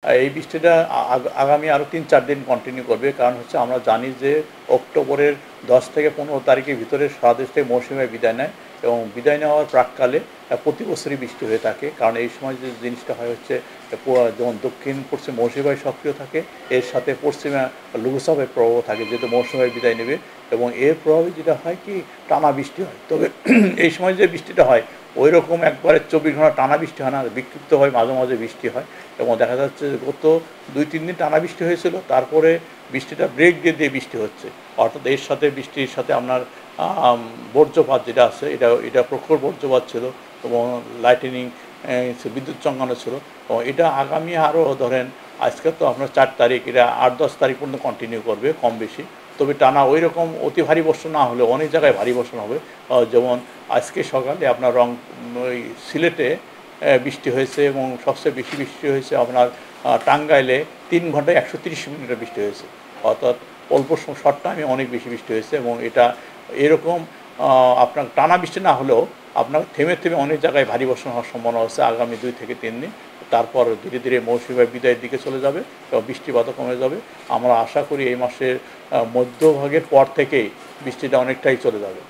এই বৃষ্টিটা আগামী আরও ৩-৪ দিন কন্টিনিউ করবে। কারণ হচ্ছে আমরা জানি যে অক্টোবরের ১০ থেকে ১৫ তারিখের ভিতরে সারা দেশ থেকে মৌসুমী বায়ু বিদায় নেয় এবং বিদায় নেওয়ার প্রাক্কালে প্রতি বছরই বৃষ্টি হয়ে থাকে। কারণ এই সময় যে জিনিসটা হয় হচ্ছে যেমন দক্ষিণ পশ্চিম মৌসুমী বায়ু সক্রিয় থাকে, এর সাথে পশ্চিমে লঘুচাপের প্রভাব থাকে যেহেতু মৌসুমী বায়ু বিদায় নেবে এবং এর প্রভাবে যেটা হয় কি টানা বৃষ্টি হয়। তবে এই সময় যে বৃষ্টিটা হয় ওইরকম একবারে ২৪ ঘন্টা টানা বৃষ্টি হয় না, বিক্ষিপ্ত হয়, মাঝে মাঝে বৃষ্টি হয় এবং দেখা যাচ্ছে গত ২-৩ দিন টানা বৃষ্টি হয়েছিল, তারপরে বৃষ্টিটা ব্রেক দিয়ে দিয়ে বৃষ্টি হচ্ছে। অর্থাৎ এর সাথে বৃষ্টির সাথে আপনার বজ্রপাত যেটা আছে এটা প্রখর বজ্রপাত ছিল এবং লাইটেনিং বিদ্যুৎ চমকানো ছিল এবং এটা আগামী আরও ধরেন আজকে তো আপনার ৪ তারিখ, এটা ৮-১০ তারিখ পর্যন্ত কন্টিনিউ করবে কম বেশি। তবে টানা ওই রকম অতি ভারী বর্ষণ না হলেও অনেক জায়গায় ভারী বর্ষণ হবে। যেমন আজকে সকালে আপনার ওই সিলেটে বৃষ্টি হয়েছে এবং সবচেয়ে বেশি বৃষ্টি হয়েছে আপনার টাঙ্গাইলে ৩ ঘন্টায় ১৩০ মিলিমিটার বৃষ্টি হয়েছে। অর্থাৎ অল্প শর্ট টাইমে অনেক বেশি বৃষ্টি হয়েছে এবং এটা এরকম আপনার টানা বৃষ্টি না হলেও আপনার থেমে থেমে অনেক জায়গায় ভারী বর্ষণ হওয়ার সম্ভাবনা আছে আগামী ২ থেকে ৩ দিন। তারপর ধীরে ধীরে মৌসুমী বায়ু বিদায়ের দিকে চলে যাবে এবং বৃষ্টিপাতও কমে যাবে। আমরা আশা করি এই মাসের মধ্যভাগের পর থেকেই বৃষ্টিটা অনেকটাই চলে যাবে।